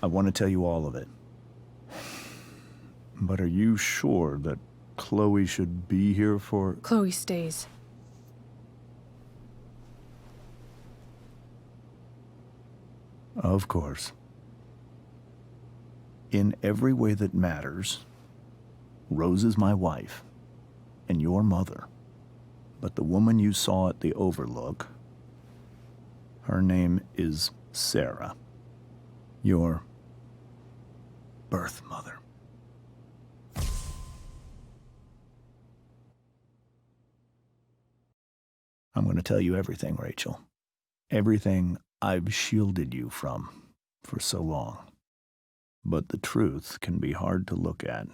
I want to tell you all of it. But are you sure that Chloe should be here for... Chloe stays. Of course. In every way that matters, Rose is my wife, and your mother. But the woman you saw at the Overlook, her name is Sarah, your birth mother. I'm going to tell you everything, Rachel. Everything I've shielded you from for so long. But the truth can be hard to look at.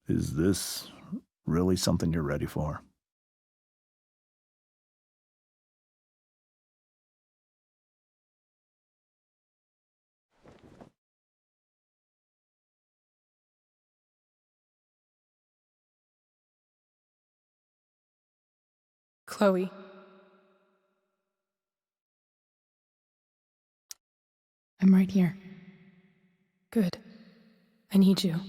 Is this really something you're ready for? Chloe. I'm right here. Good. I need you.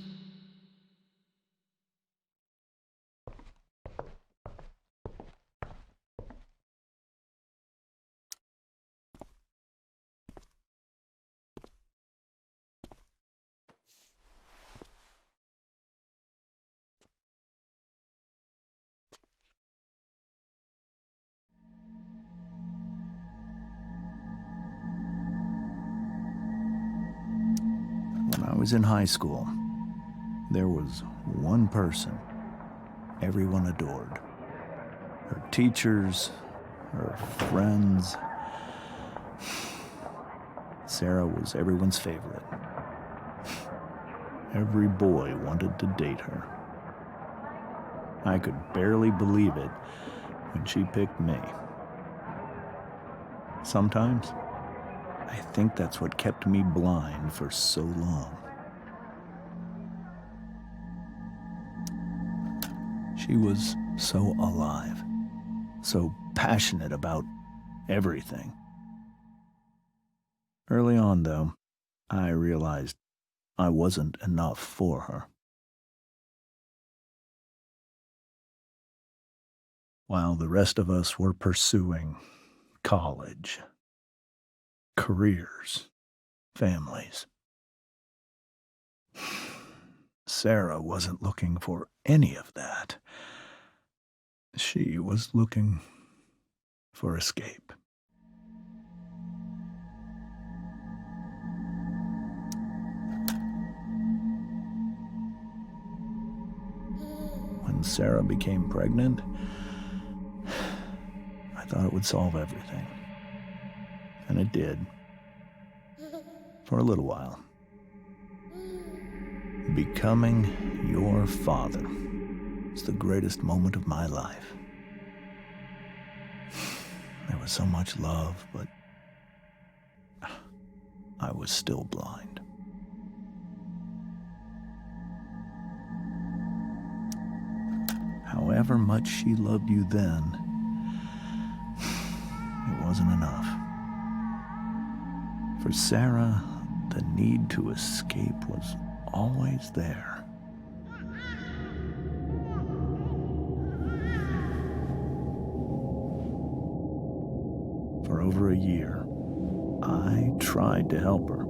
When I was in high school, there was one person everyone adored. Her teachers, her friends. Sarah was everyone's favorite. Every boy wanted to date her. I could barely believe it when she picked me. Sometimes, I think that's what kept me blind for so long. She was so alive, so passionate about everything. Early on, though, I realized I wasn't enough for her. While the rest of us were pursuing college, careers, families, Sarah wasn't looking for any of that. She was looking for escape. When Sarah became pregnant, I thought it would solve everything. And it did. For a little while. Becoming your father is the greatest moment of my life. There was so much love, but I was still blind. However much she loved you then, it wasn't enough. For Sarah, the need to escape was always there. For over a year, I tried to help her.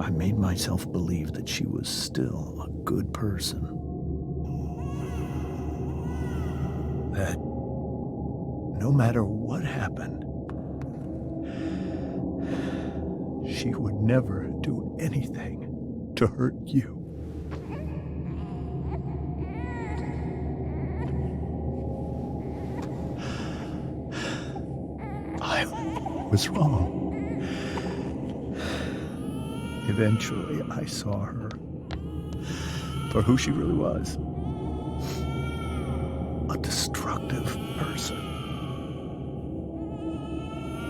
I made myself believe that she was still a good person. That no matter what happened, she would never do anything to hurt you. I was wrong. Eventually, I saw her for who she really was. A destructive person.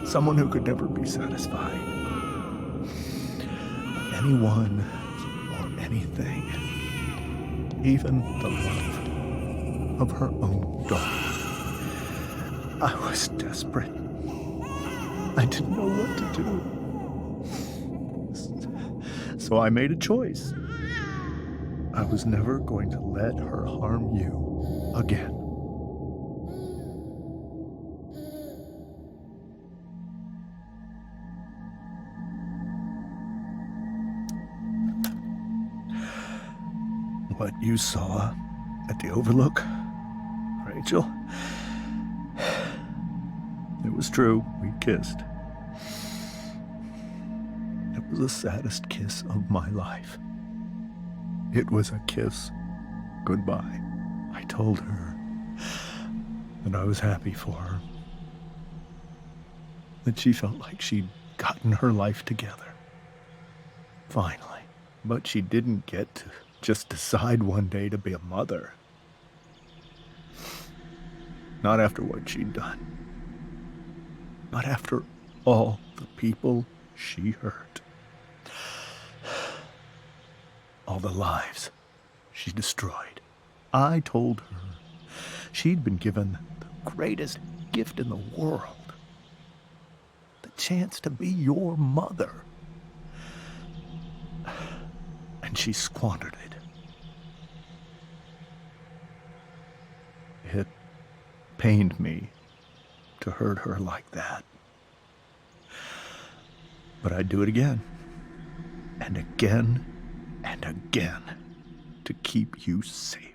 Someone who could never be satisfied. Anyone or anything. Even the love of her own daughter. I was desperate. I didn't know what to do. So I made a choice. I was never going to let her harm you again. What you saw at the Overlook, Rachel, it was true. We kissed. It was the saddest kiss of my life. It was a kiss goodbye. I told her that I was happy for her, that she felt like she'd gotten her life together. Finally. But she didn't get to just decide one day to be a mother. Not after what she'd done. Not after all the people she hurt. All the lives she destroyed. I told her she'd been given the greatest gift in the world. The chance to be your mother. And she squandered it. It pained me to hurt her like that. But I'd do it again, and again, and again, to keep you safe.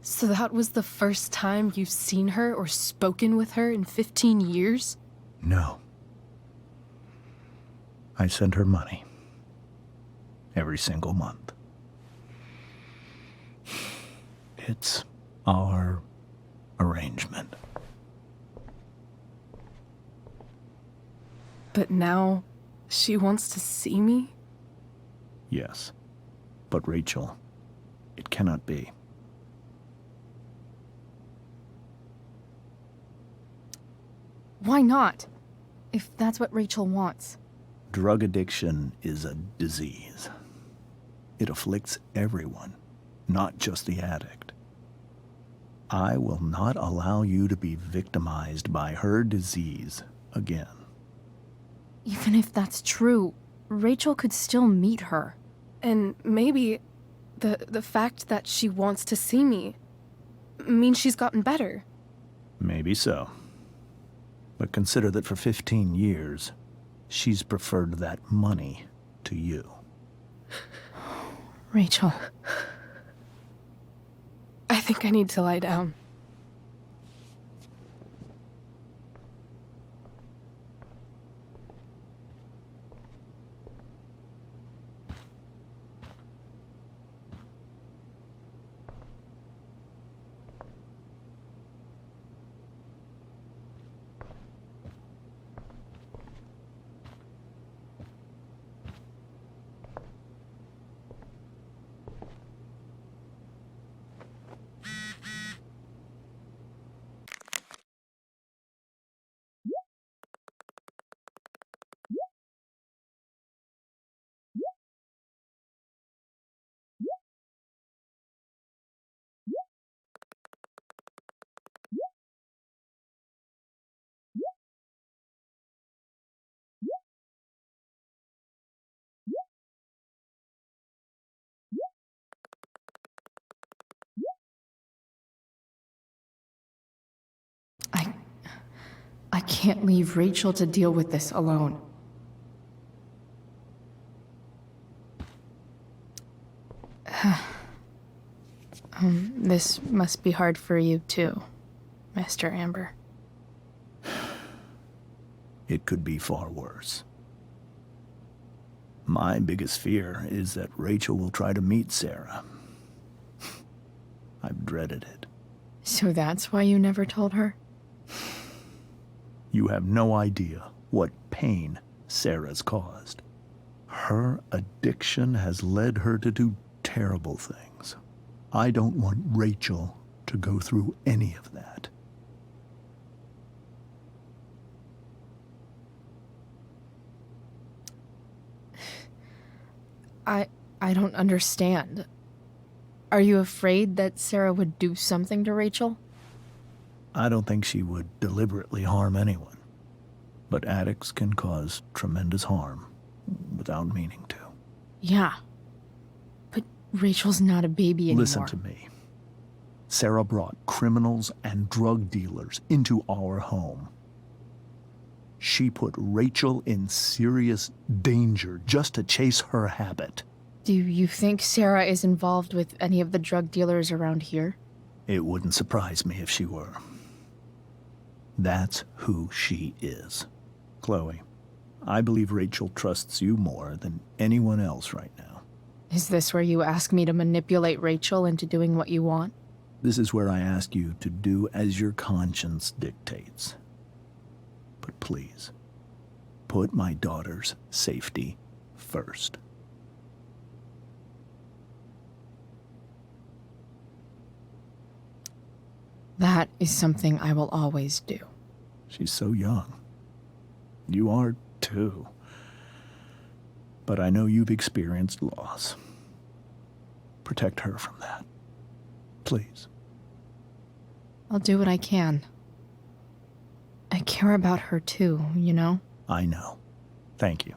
So that was the first time you've seen her or spoken with her in 15 years? No. I sent her money. Every single month. It's our arrangement. But now she wants to see me? Yes. But Rachel, it cannot be. Why not? If that's what Rachel wants. Drug addiction is a disease. It afflicts everyone, not just the addict. I will not allow you to be victimized by her disease again. Even if that's true, Rachel could still meet her. And maybe the fact that she wants to see me means she's gotten better. Maybe so. But consider that for 15 years, she's preferred that money to you. Rachel. I think I need to lie down. I can't leave Rachel to deal with this alone. This must be hard for you too, Mr. Amber. It could be far worse. My biggest fear is that Rachel will try to meet Sarah. I've dreaded it. So that's why you never told her? You have no idea what pain Sarah's caused. Her addiction has led her to do terrible things. I don't want Rachel to go through any of that. I don't understand. Are you afraid that Sarah would do something to Rachel? I don't think she would deliberately harm anyone. But addicts can cause tremendous harm without meaning to. Yeah. But Rachel's not a baby anymore. Listen to me. Sarah brought criminals and drug dealers into our home. She put Rachel in serious danger just to chase her habit. Do you think Sarah is involved with any of the drug dealers around here? It wouldn't surprise me if she were. That's who she is. Chloe, I believe Rachel trusts you more than anyone else right now. Is this where you ask me to manipulate Rachel into doing what you want? This is where I ask you to do as your conscience dictates. But please, put my daughter's safety first. That is something I will always do. She's so young. You are too. But I know you've experienced loss. Protect her from that. Please. I'll do what I can. I care about her too, you know? I know. Thank you.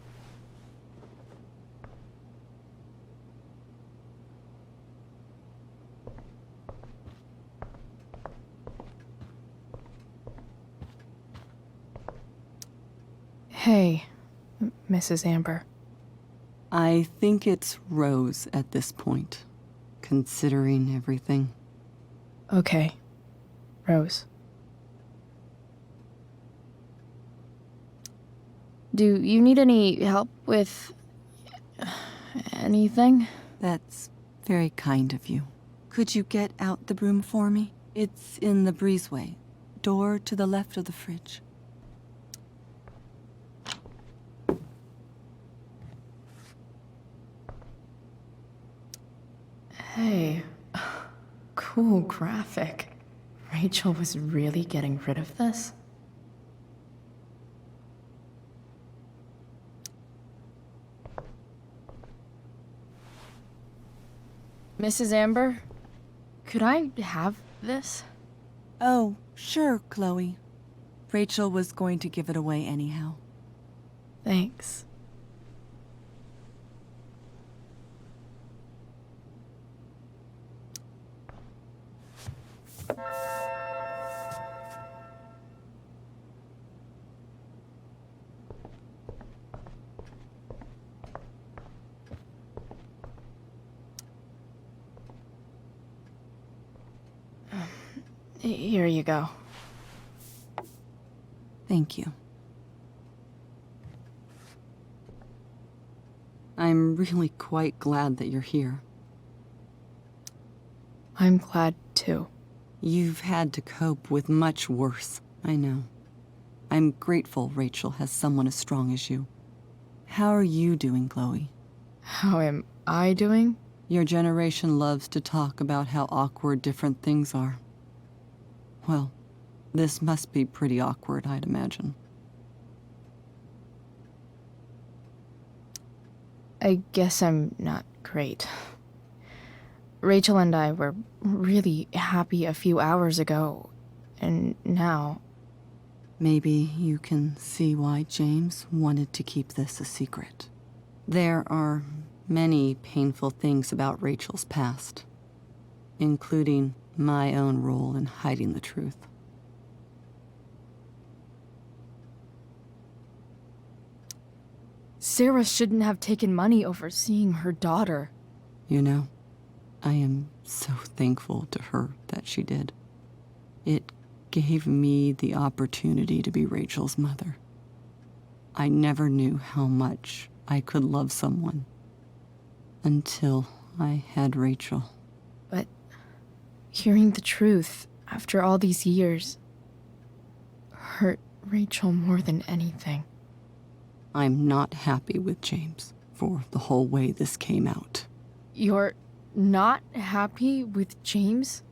Hey, Mrs. Amber. I think it's Rose at this point, considering everything. Okay. Rose. Do you need any help with anything? That's very kind of you. Could you get out the broom for me? It's in the breezeway, door to the left of the fridge. Hey, cool graphic. Rachel was really getting rid of this? Mrs. Amber, could I have this? Oh, sure, Chloe. Rachel was going to give it away anyhow. Thanks. Here you go. Thank you. I'm really quite glad that you're here. I'm glad too. You've had to cope with much worse, I know. I'm grateful Rachel has someone as strong as you. How are you doing, Chloe? How am I doing? Your generation loves to talk about how awkward different things are. Well, this must be pretty awkward, I'd imagine. I guess I'm not great. Rachel and I were really happy a few hours ago, and now... Maybe you can see why James wanted to keep this a secret. There are many painful things about Rachel's past, including my own role in hiding the truth. Sarah shouldn't have taken money over seeing her daughter. You know, I am so thankful to her that she did. It gave me the opportunity to be Rachel's mother. I never knew how much I could love someone until I had Rachel. But hearing the truth after all these years hurt Rachel more than anything. I'm not happy with James for the whole way this came out. You're not happy with James?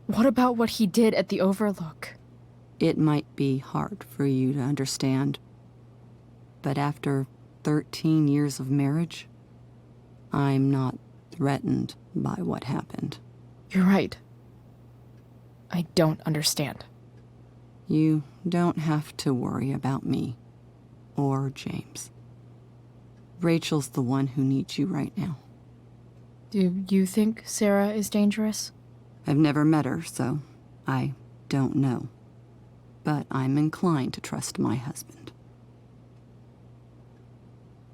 What about what he did at the Overlook? It might be hard for you to understand, but after 13 years of marriage, I'm not threatened by what happened. You're right. I don't understand. You don't have to worry about me or James. Rachel's the one who needs you right now. Do you think Sarah is dangerous? I've never met her, so I don't know. But I'm inclined to trust my husband.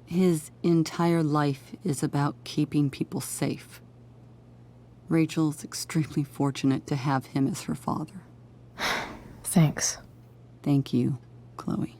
His entire life is about keeping people safe. Rachel's extremely fortunate to have him as her father. Thanks. Thank you, Chloe.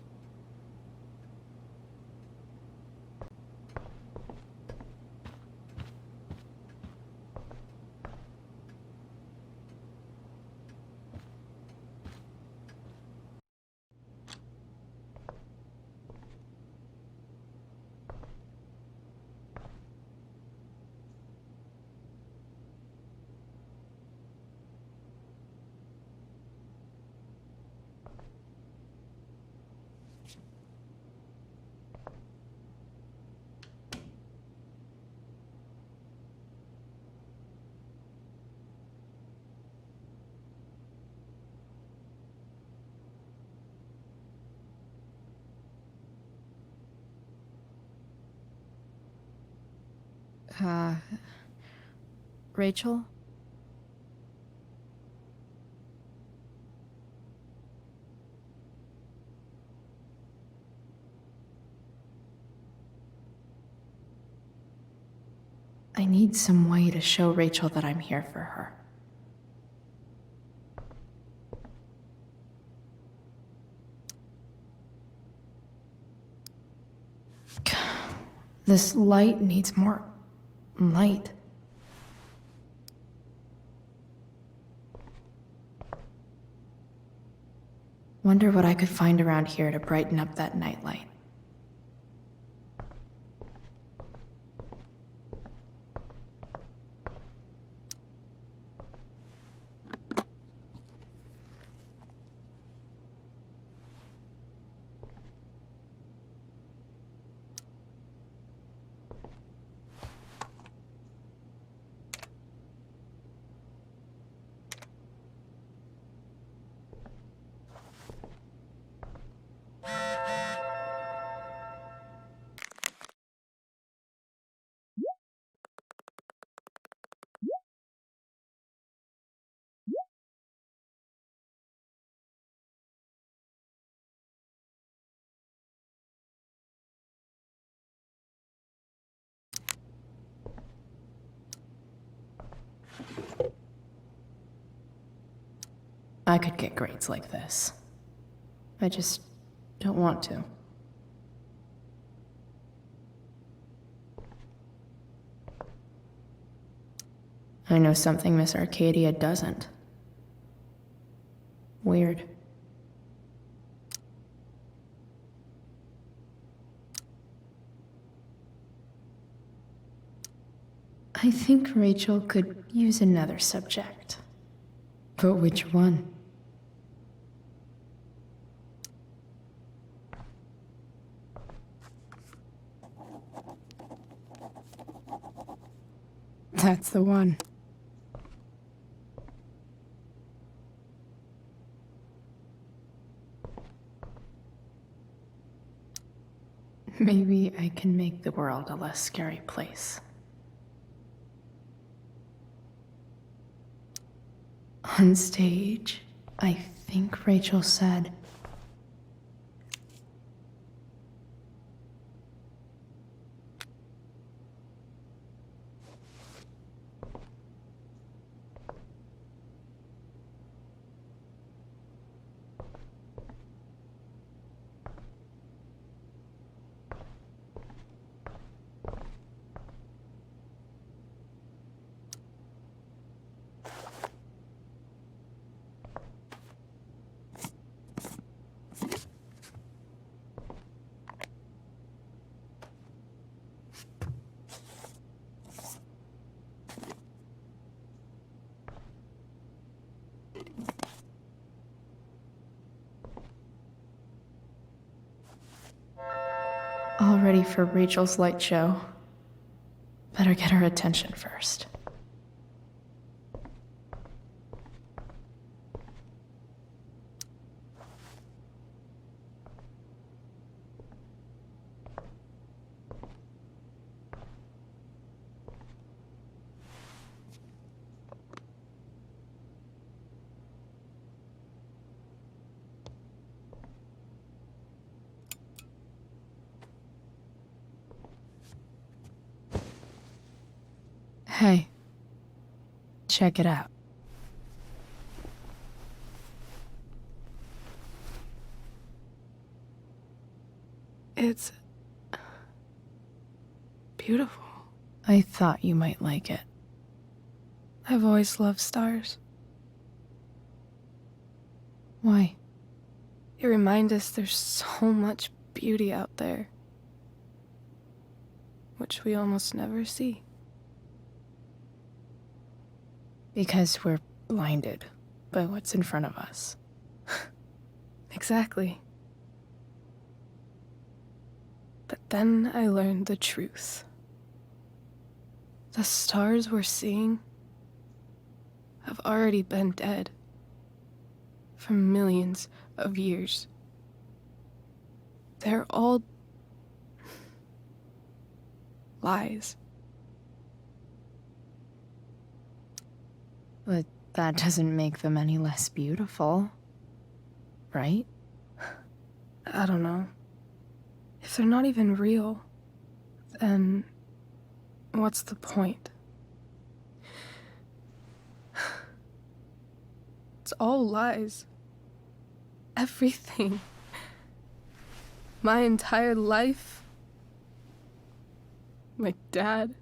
Rachel? I need some way to show Rachel that I'm here for her. This light needs more light. Wonder what I could find around here to brighten up that nightlight. I could get grades like this. I just don't want to. I know something Miss Arcadia doesn't. Weird. I think Rachel could use another subject. But which one? That's the one. Maybe I can make the world a less scary place. On stage, I think Rachel said, all ready for Rachel's light show. Better get her attention first. Hey, check it out. It's beautiful. I thought you might like it. I've always loved stars. Why? They remind us there's so much beauty out there, which we almost never see. Because we're blinded by what's in front of us. Exactly. But then I learned the truth. The stars we're seeing have already been dead for millions of years. They're all lies. But that doesn't make them any less beautiful, right? I don't know. If they're not even real, then what's the point? It's all lies. Everything. My entire life. My dad.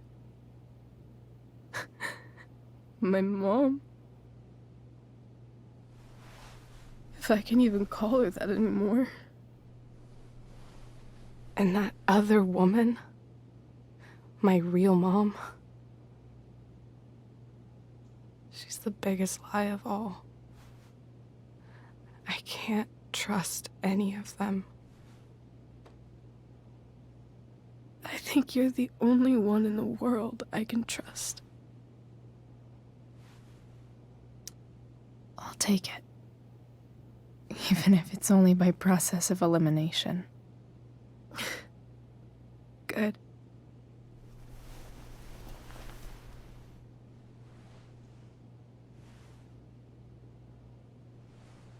My mom. If I can even call her that anymore. And that other woman, my real mom, she's the biggest lie of all. I can't trust any of them. I think you're the only one in the world I can trust. I'll take it. Even if it's only by process of elimination. Good.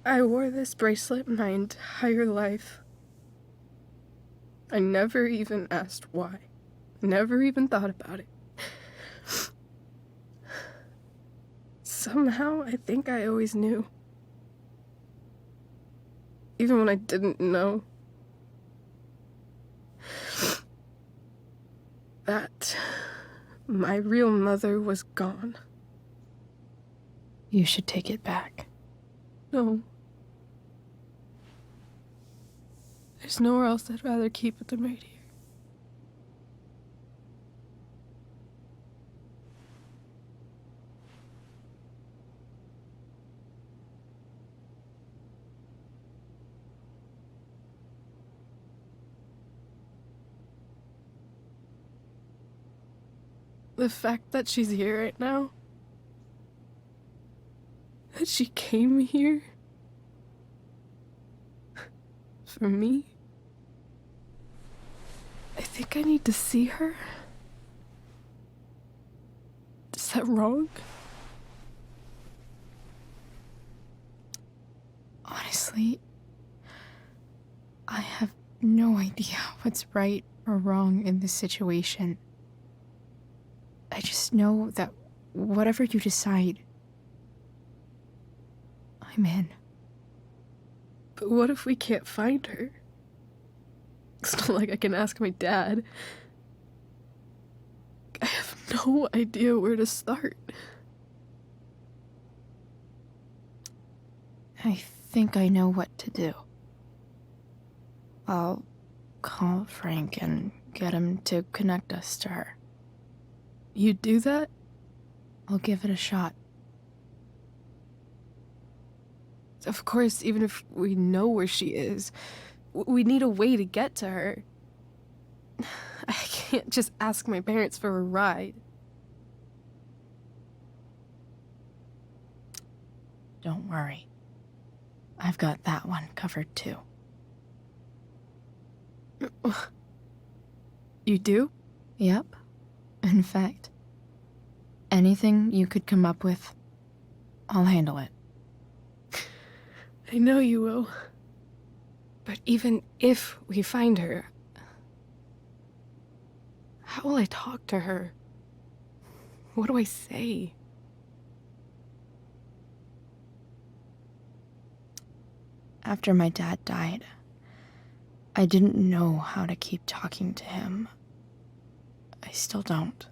I wore this bracelet my entire life. I never even asked why. Never even thought about it. Somehow, I think I always knew. Even when I didn't know. That my real mother was gone. You should take it back. No. There's nowhere else I'd rather keep it than right here. The fact that she's here right now, that she came here for me, I think I need to see her. Is that wrong? Honestly, I have no idea what's right or wrong in this situation. I just know that whatever you decide, I'm in. But what if we can't find her? It's not like I can ask my dad. I have no idea where to start. I think I know what to do. I'll call Frank and get him to connect us to her. You'd do that? I'll give it a shot. Of course, even if we know where she is, we need a way to get to her. I can't just ask my parents for a ride. Don't worry. I've got that one covered too. You do? Yep. In fact, anything you could come up with, I'll handle it. I know you will. But even if we find her, how will I talk to her? What do I say? After my dad died, I didn't know how to keep talking to him. I still don't.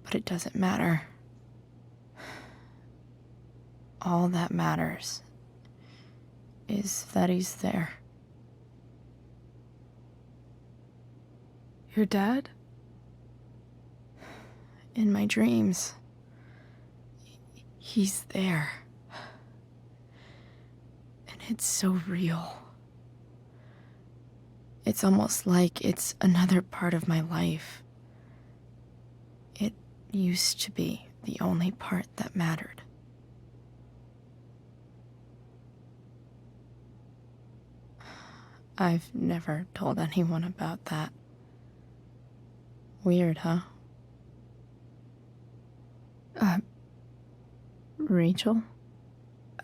But it doesn't matter. All that matters is that he's there. Your dad? In my dreams, he's there. And it's so real. It's almost like it's another part of my life. It used to be the only part that mattered. I've never told anyone about that. Weird, huh? Rachel?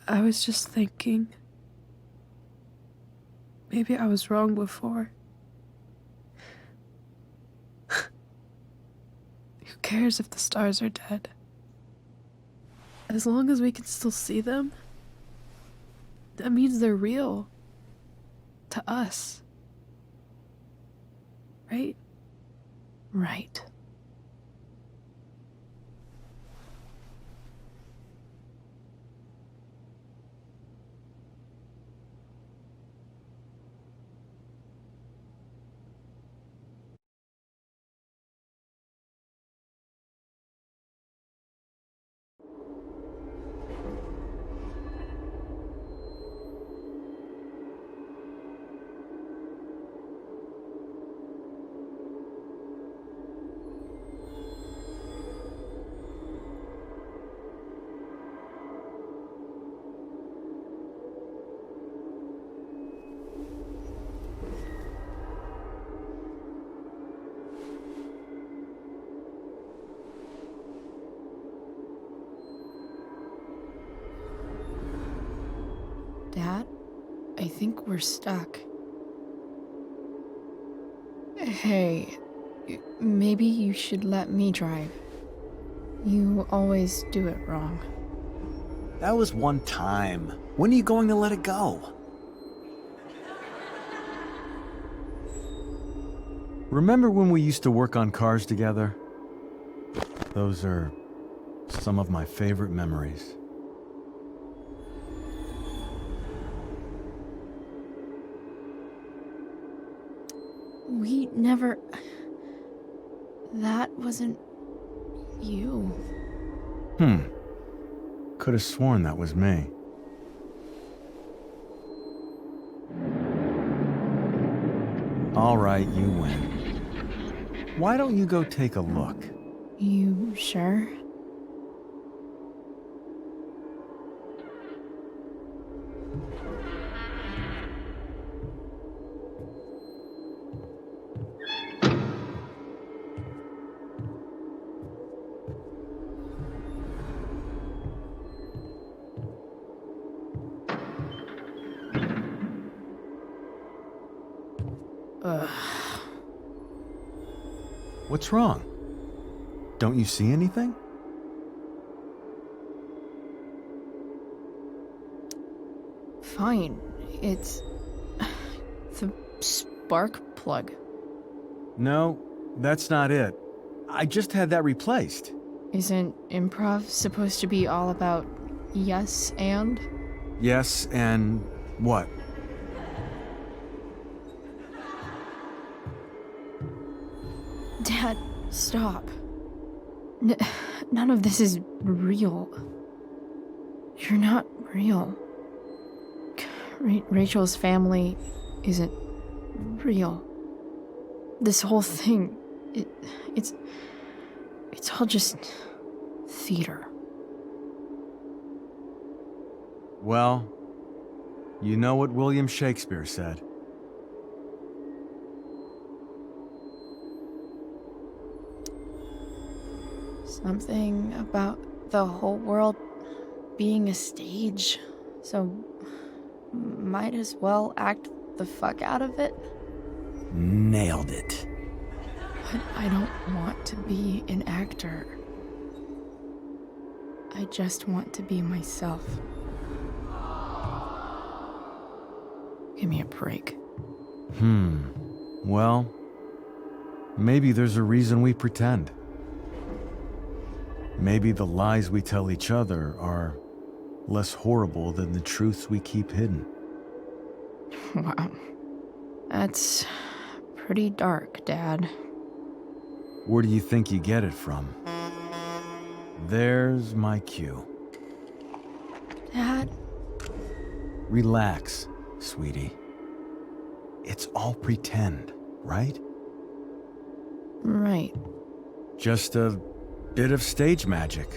I was just thinking. Maybe I was wrong before. Who cares if the stars are dead? As long as we can still see them, that means they're real. To us. Right? Right. Dad, I think we're stuck. Hey, maybe you should let me drive. You always do it wrong. That was one time. When are you going to let it go? Remember when we used to work on cars together? Those are some of my favorite memories. We never... That wasn't... you. Could have sworn that was me. All right, you win. Why don't you go take a look? You sure? What's wrong? Don't you see anything? Fine. It's... the spark plug. No, that's not it. I just had that replaced. Isn't improv supposed to be all about yes and? Yes, and what? Dad, stop. None of this is real. You're not real. Rachel's family isn't real. This whole thing, it's all just theater. Well, you know what William Shakespeare said. Something about the whole world being a stage, so might as well act the fuck out of it. Nailed it. But I don't want to be an actor. I just want to be myself. Give me a break. Well, maybe there's a reason we pretend. Maybe the lies we tell each other are less horrible than the truths we keep hidden. Wow. That's pretty dark, Dad. Where do you think you get it from? There's my cue. Dad? Relax, sweetie. It's all pretend, right? Right. Just a bit of stage magic.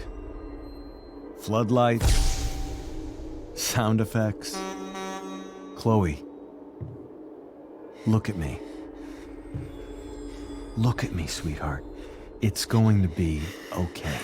Floodlights, sound effects. Chloe, look at me. Look at me, sweetheart. It's going to be okay.